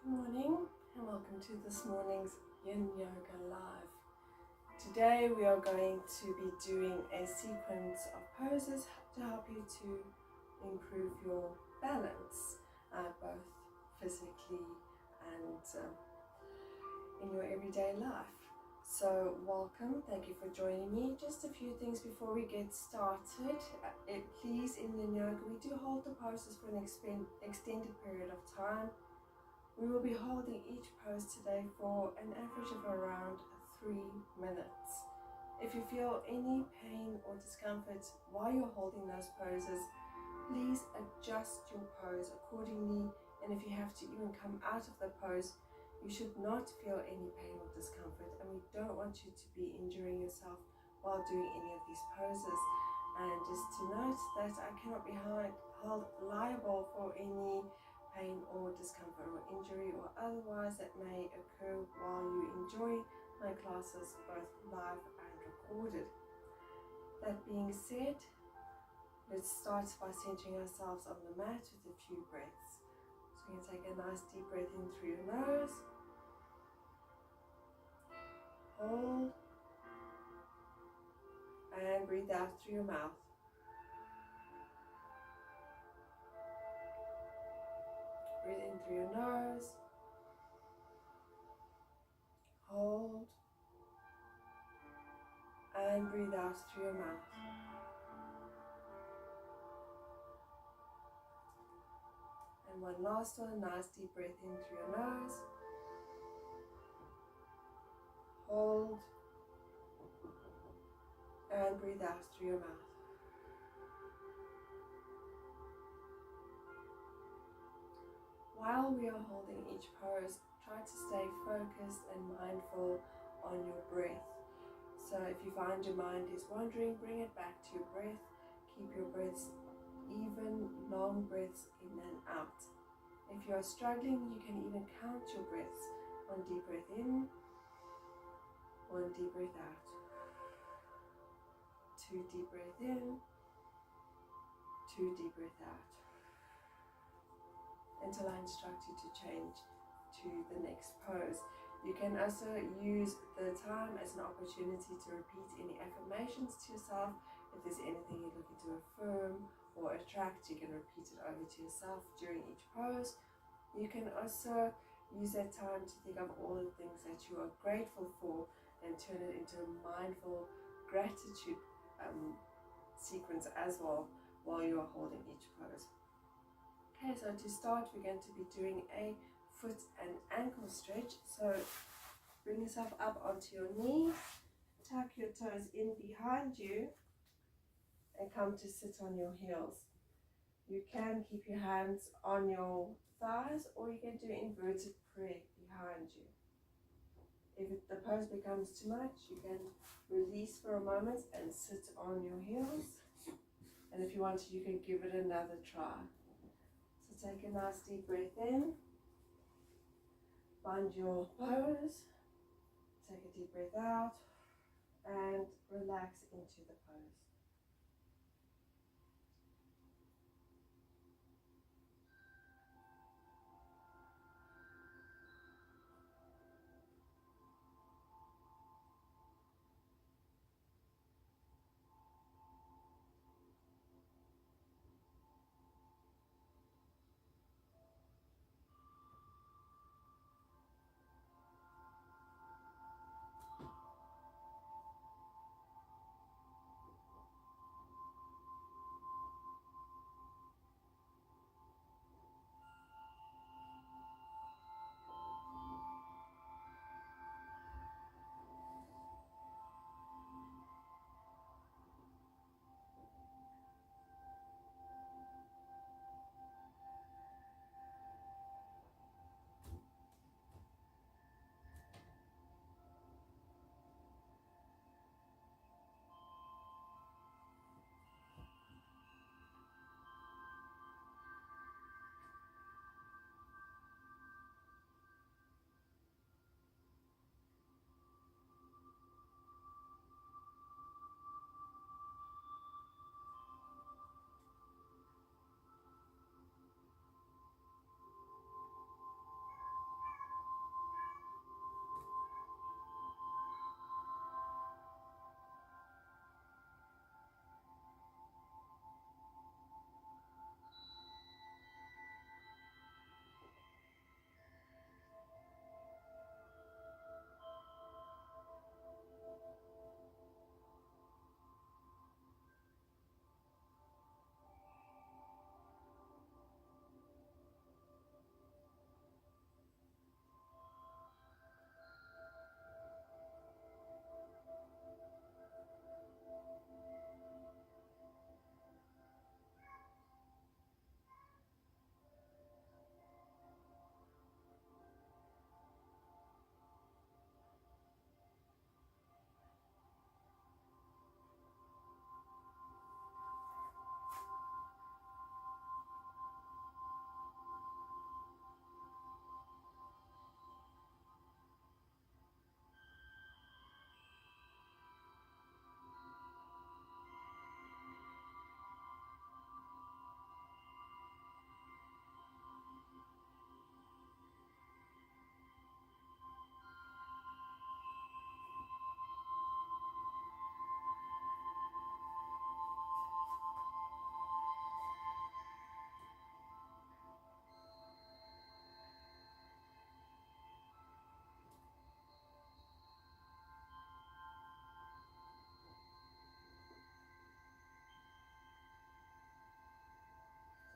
Good morning and welcome to this morning's Yin Yoga Live. Today we are going to be doing a sequence of poses to help you to improve your balance, both physically and in your everyday life. So welcome, thank you for joining me. Just a few things before we get started. Please, in Yin Yoga we do hold the poses for an extended period of time. We will be holding each pose today for an average of around 3 minutes. If you feel any pain or discomfort while you're holding those poses, please adjust your pose accordingly, and if you have to even come out of the pose, you should not feel any pain or discomfort, and we don't want you to be injuring yourself while doing any of these poses. And just to note that I cannot be held liable for any pain or discomfort or injury or otherwise that may occur while you enjoy my classes, both live and recorded. That being said, let's start by centering ourselves on the mat with a few breaths. So you're going to take a nice deep breath in through your nose, hold, and breathe out through your mouth. Breathe in through your nose, hold, and breathe out through your mouth. And one last one, nice deep breath in through your nose, hold, and breathe out through your mouth. While we are holding each pose, try to stay focused and mindful on your breath. So if you find your mind is wandering, bring it back to your breath. Keep your breaths even, long breaths in and out. If you are struggling, you can even count your breaths. 1 deep breath in, 1 deep breath out. 2 deep breath in, 2 deep breath out. Until I instruct you to change to the next pose. You can also use the time as an opportunity to repeat any affirmations to yourself. If there's anything you're looking to affirm or attract, you can repeat it over to yourself during each pose. You can also use that time to think of all the things that you are grateful for and turn it into a mindful gratitude sequence as well while you are holding each pose. Okay, so to start, we're going to be doing a foot and ankle stretch. So bring yourself up onto your knees, tuck your toes in behind you, and come to sit on your heels. You can keep your hands on your thighs, or you can do inverted prayer behind you. If the pose becomes too much, you can release for a moment and sit on your heels. And if you want to, you can give it another try. So take a nice deep breath in, find your pose, take a deep breath out, and relax into the pose.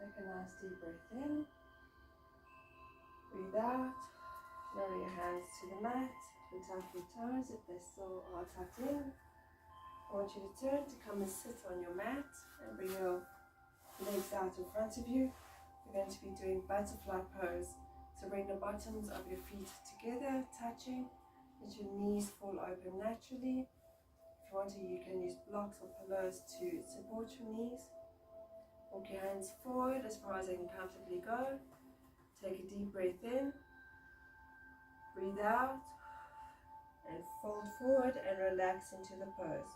Take a nice deep breath in. Breathe out. Lower your hands to the mat and tap your toes if they still are tucked in. I want you to turn to come and sit on your mat and bring your legs out in front of you. We're going to be doing butterfly pose. So bring the bottoms of your feet together, touching. Let your knees fall open naturally. If you want to, you can use blocks or pillows to support your knees. Walk your hands forward as far as they can comfortably go. Take a deep breath in. Breathe out. And fold forward and relax into the pose.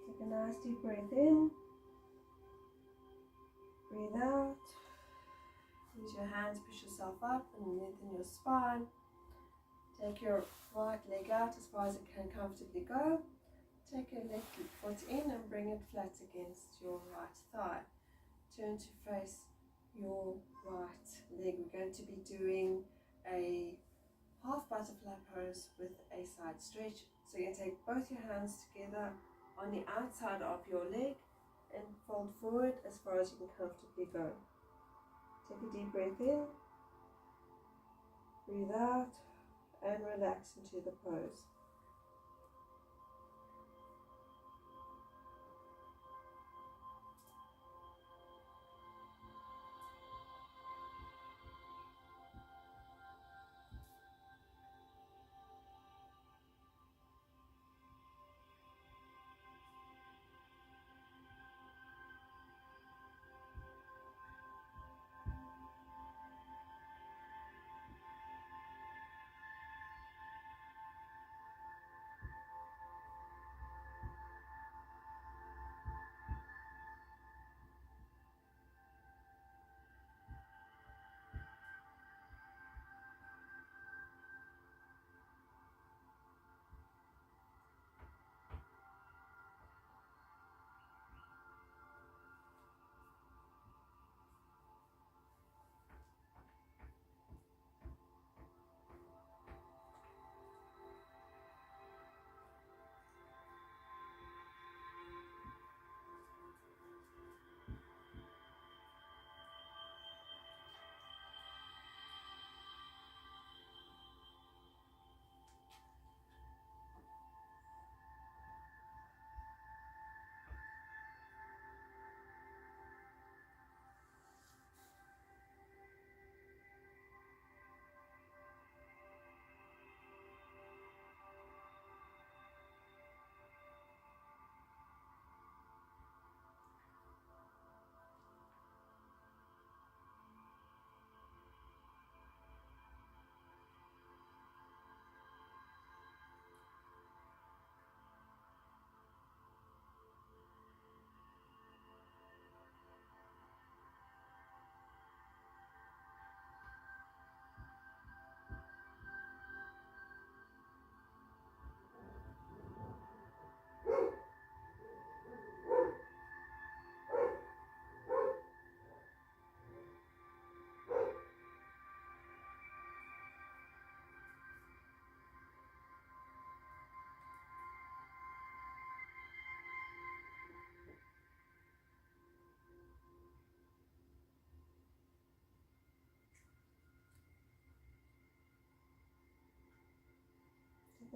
Take a nice deep breath in. Breathe out. Use your hands, push yourself up and lengthen your spine. Take your right leg out as far as it can comfortably go. Take your left foot in and bring it flat against your right thigh. Turn to face your right leg. We're going to be doing a half butterfly pose with a side stretch. So you're going to take both your hands together on the outside of your leg and fold forward as far as you can comfortably go. Take a deep breath in, breathe out, and relax into the pose.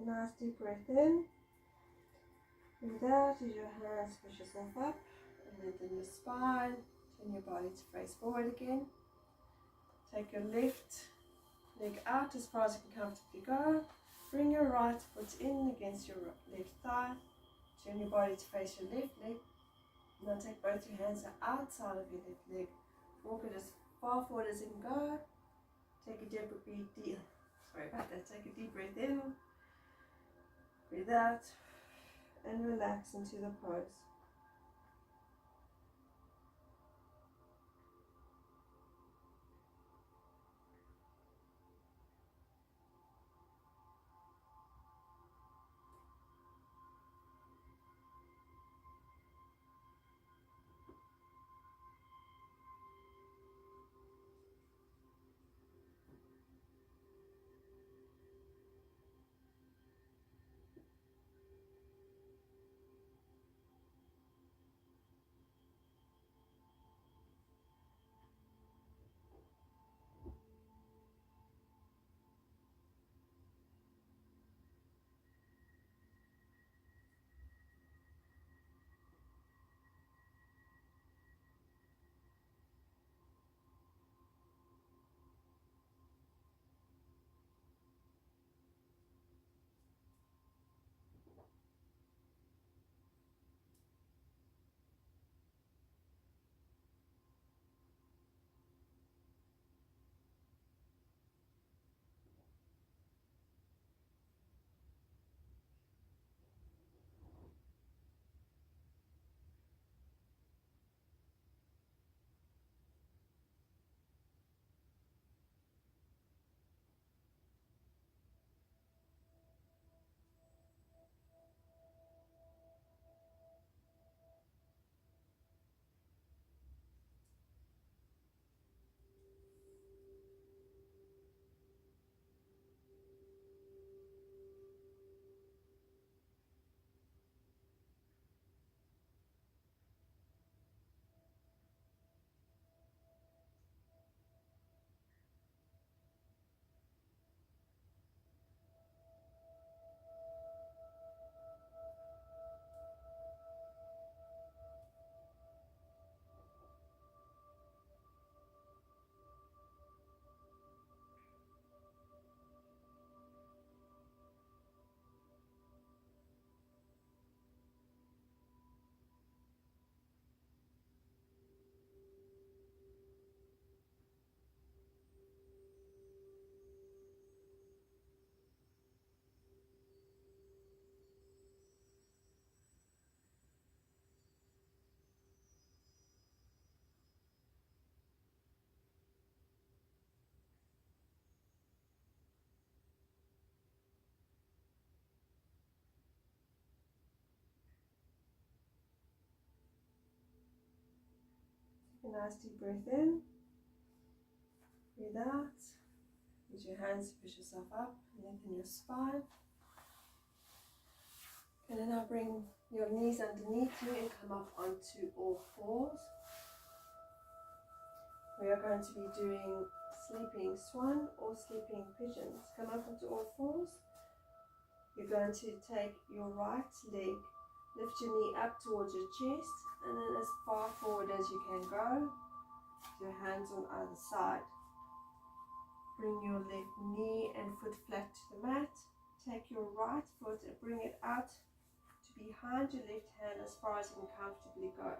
A nice deep breath in. Breathe out as your hands push yourself up and lengthen your spine. Turn your body to face forward again. Take your left leg out as far as you can comfortably go. Bring your right foot in against your left thigh. Turn your body to face your left leg. Now take both your hands outside of your left leg. Walk it as far forward as you can go. Take a deep breath in. Breathe out and relax into the pose. Take a nice deep breath in. Breathe out. Use your hands to push yourself up, lengthen your spine. And then now bring your knees underneath you and come up onto all fours. We are going to be doing sleeping swan or sleeping pigeons. Come up onto all fours. You're going to take your right leg, lift your knee up towards your chest, and then as far forward as you can go. Your hands on either side. Bring your left knee and foot flat to the mat. Take your right foot and bring it out to behind your left hand as far as you can comfortably go.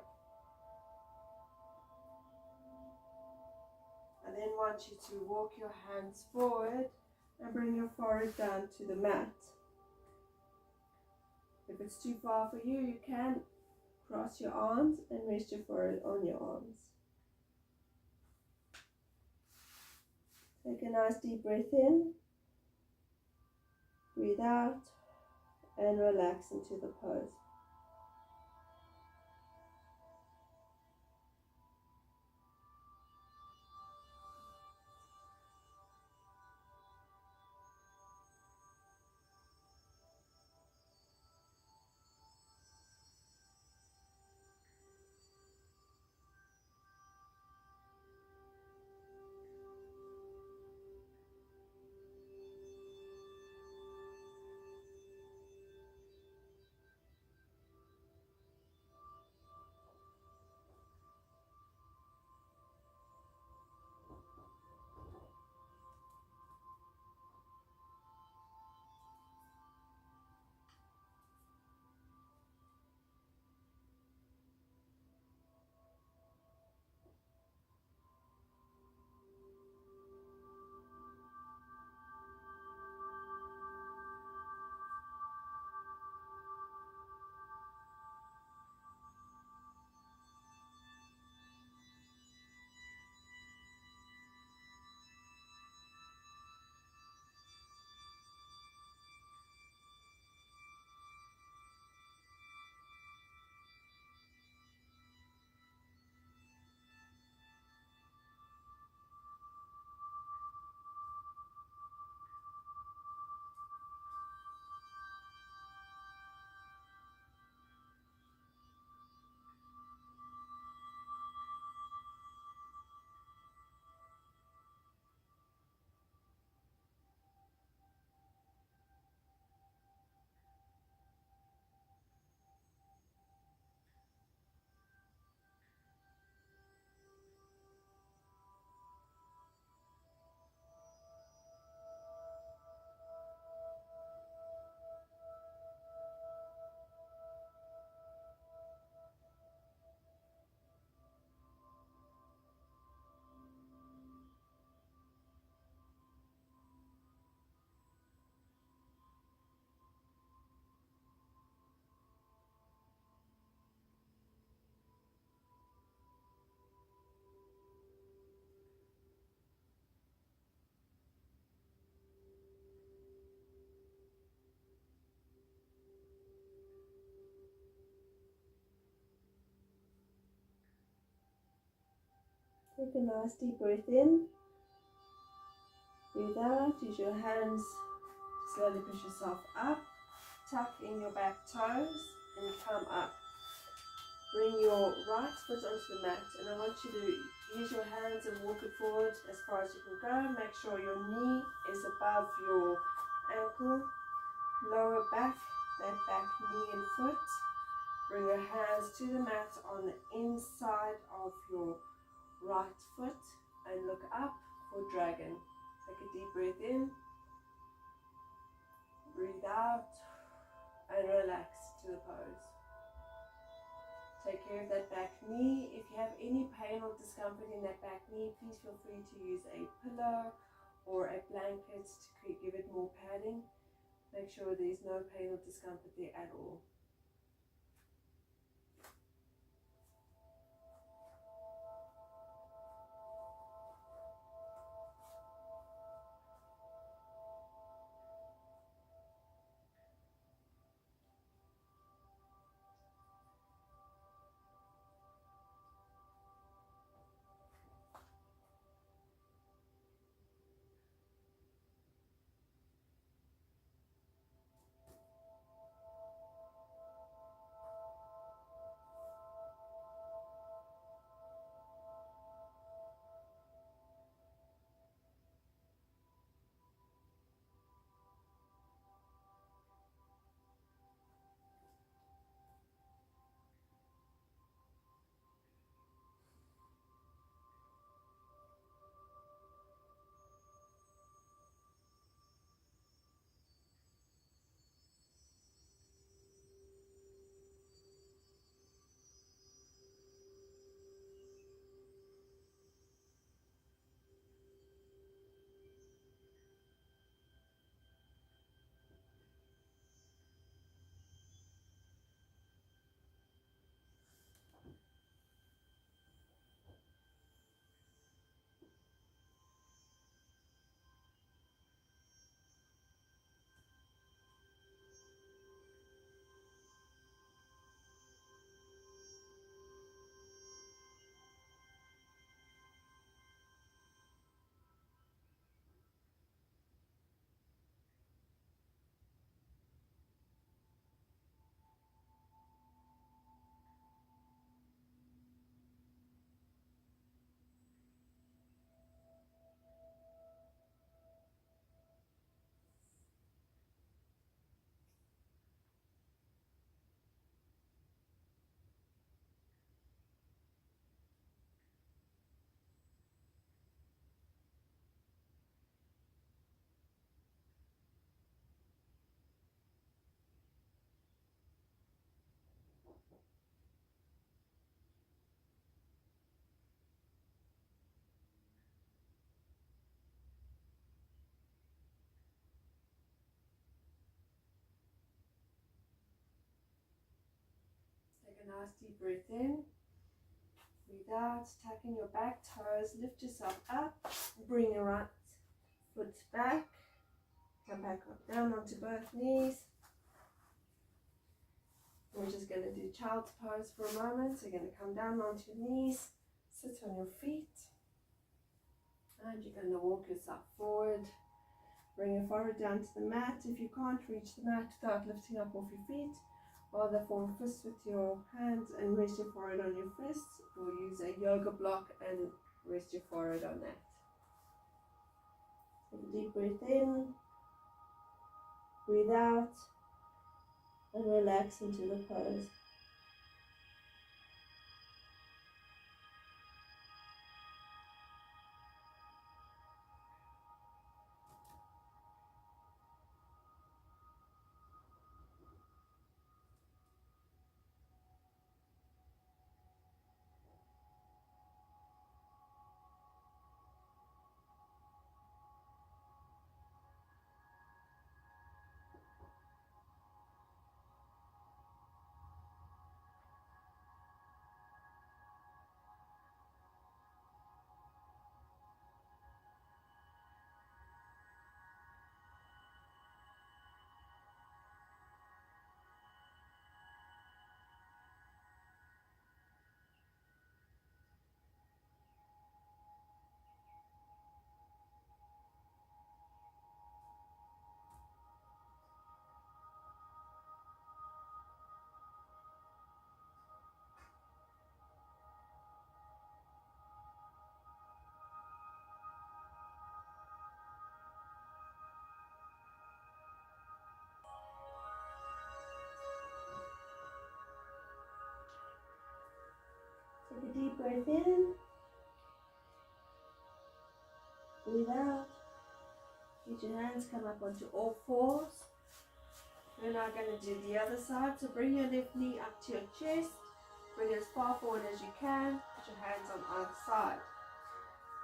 I then want you to walk your hands forward and bring your forehead down to the mat. If it's too far for you, you can cross your arms and rest your forehead on your arms. Take a nice deep breath in, breathe out, and relax into the pose. Take a nice deep breath in. Breathe out. Use your hands to slowly push yourself up. Tuck in your back toes and come up. Bring your right foot onto the mat, and I want you to use your hands and walk it forward as far as you can go. Make sure your knee is above your ankle. Lower back, that back knee and foot. Bring your hands to the mat on the inside of your right foot and look up for dragon. Take a deep breath in. Breathe out and relax to the pose. Take care of that back knee. If you have any pain or discomfort in that back knee, please feel free to use a pillow or a blanket to give it more padding. Make sure there's no pain or discomfort there at all. Take a nice deep breath in. Breathe out, tuck in your back toes, lift yourself up, bring your right foot back, come back up, down onto both knees. We're just going to do child's pose for a moment. So you're going to come down onto your knees, sit on your feet, and you're going to walk yourself forward. Bring your forehead down to the mat. If you can't reach the mat without lifting up off your feet, either form fists with your hands and rest your forehead on your fists, or use a yoga block and rest your forehead on that. Take a deep breath in, breathe out, and relax into the pose. breath in. Breathe out. Let your hands come up onto all fours. We're now going to do the other side. So bring your left knee up to your chest. Bring it as far forward as you can. Put your hands on either side.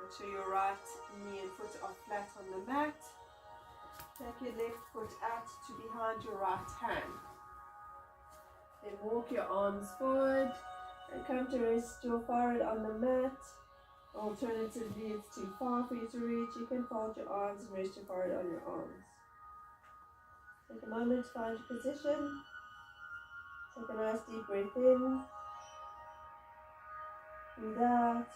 Make sure your right knee and foot are flat on the mat. Take your left foot out to behind your right hand. Then walk your arms forward and come to rest your forehead on the mat. Alternatively, it's too far for you to reach. You can fold your arms and rest your forehead on your arms. Take a moment to find your position. Take a nice deep breath in. Breathe out.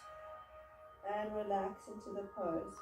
And relax into the pose.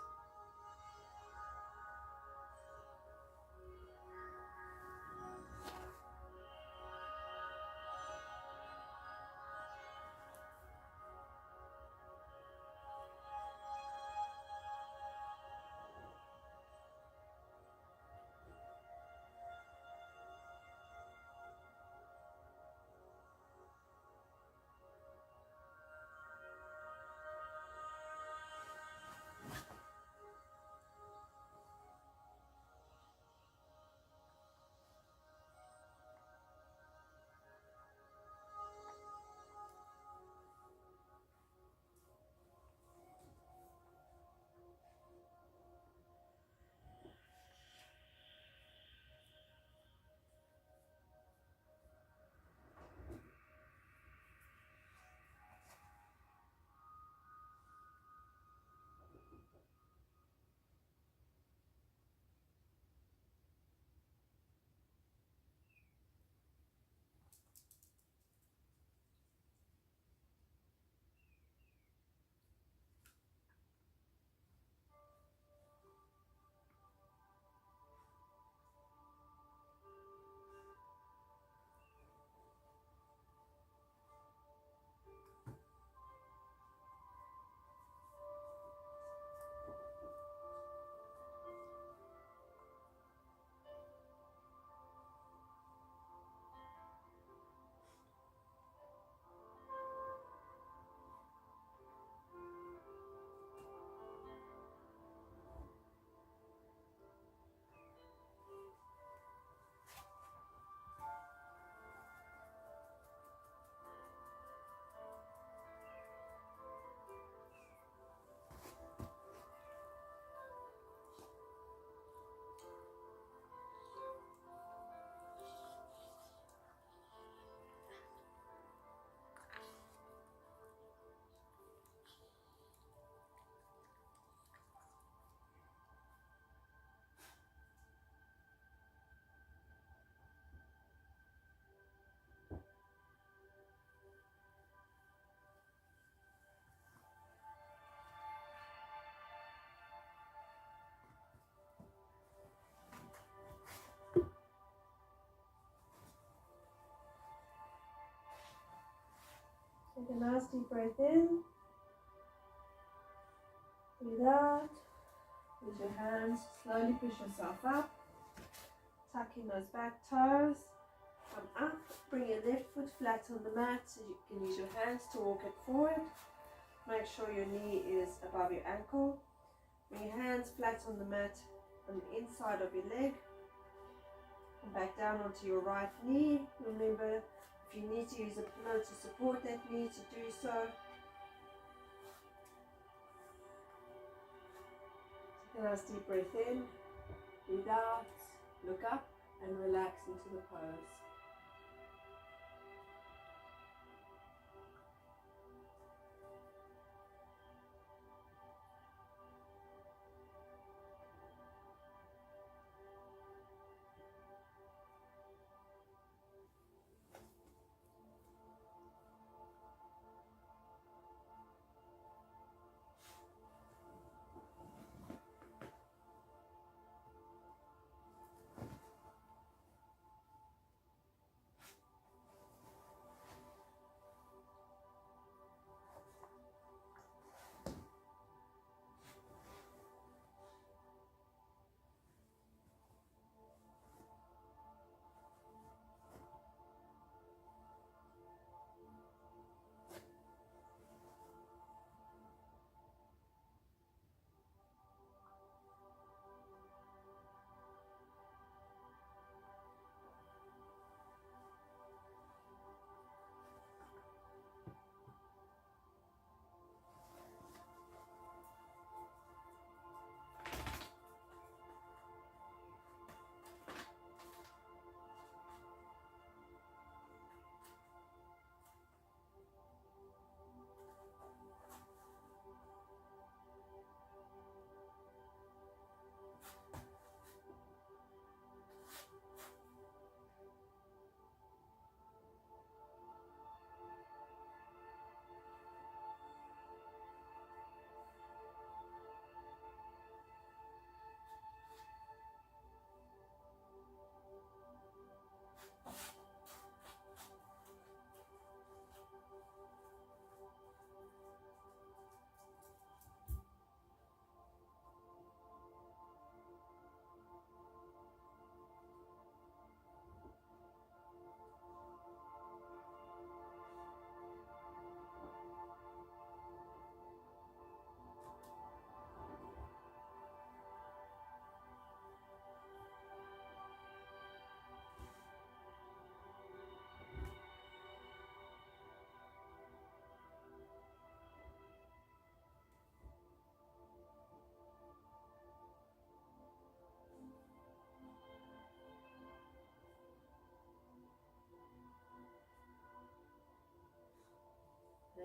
Take a nice deep breath in. Breathe out. With your hands, slowly push yourself up. Tuck in those back toes. Come up. Bring your left foot flat on the mat so you can use your hands to walk it forward. Make sure your knee is above your ankle. Bring your hands flat on the mat on the inside of your leg. Come back down onto your right knee. Remember, if you need to use a pillow to support that knee, to do so. Take a nice deep breath in, breathe out, look up and relax into the pose.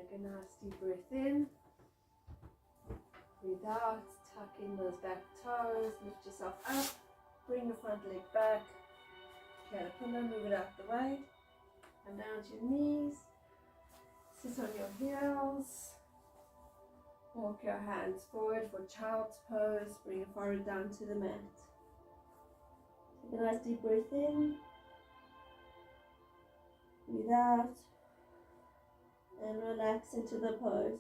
Take a nice deep breath in. Breathe out. Tuck in those back toes. Lift yourself up. Bring your front leg back. Caterpillar, move it out the way. Come down to your knees. Sit on your heels. Walk your hands forward for child's pose. Bring your forehead down to the mat. Take a nice deep breath in. Breathe out. And relax into the pose.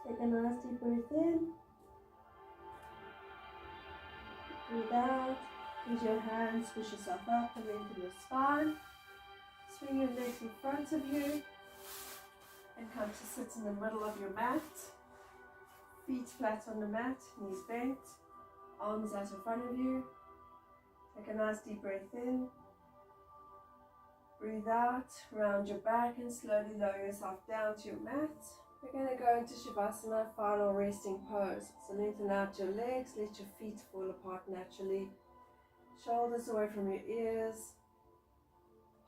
Take a nice deep breath in. Breathe out. Use your hands, push yourself up and lengthen your spine. Swing your legs in front of you and come to sit in the middle of your mat. Feet flat on the mat, knees bent, arms out in front of you. Take a nice deep breath in. Breathe out, round your back and slowly lower yourself down to your mat. We're going to go into Shavasana, final resting pose. So lengthen out your legs, let your feet fall apart naturally. Shoulders away from your ears.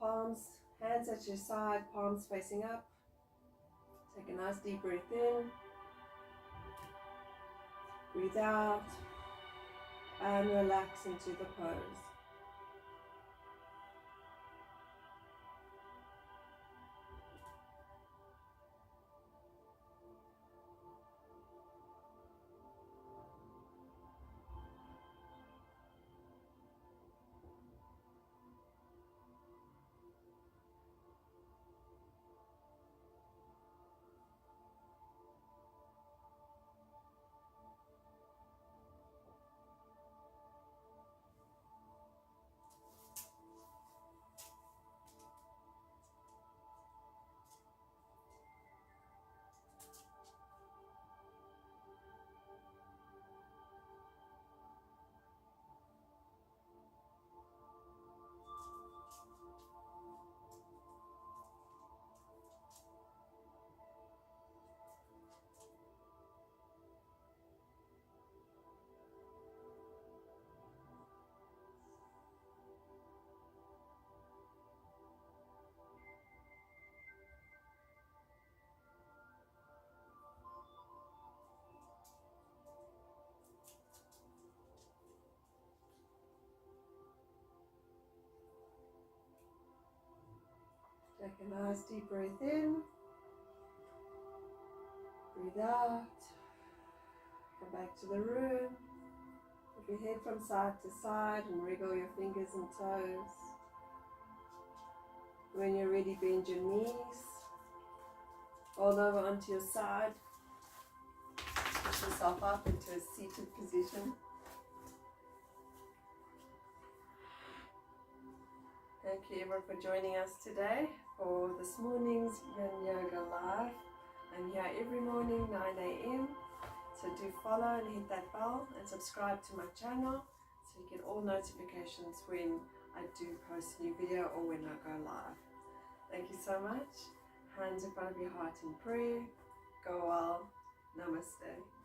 Palms, hands at your side, palms facing up. Take a nice deep breath in. Breathe out. And relax into the pose. Take a nice deep breath in. Breathe out. Come back to the room. Move your head from side to side and wriggle your fingers and toes. When you're ready, bend your knees. Roll over onto your side. Push yourself up into a seated position. Thank you everyone for joining us today for this morning's Yin Yoga Live. I'm here every morning 9 a.m. So do follow and hit that bell and subscribe to my channel so you get all notifications when I do post a new video or when I go live. Thank you so much. Hands in front of your heart in prayer. Go well. Namaste.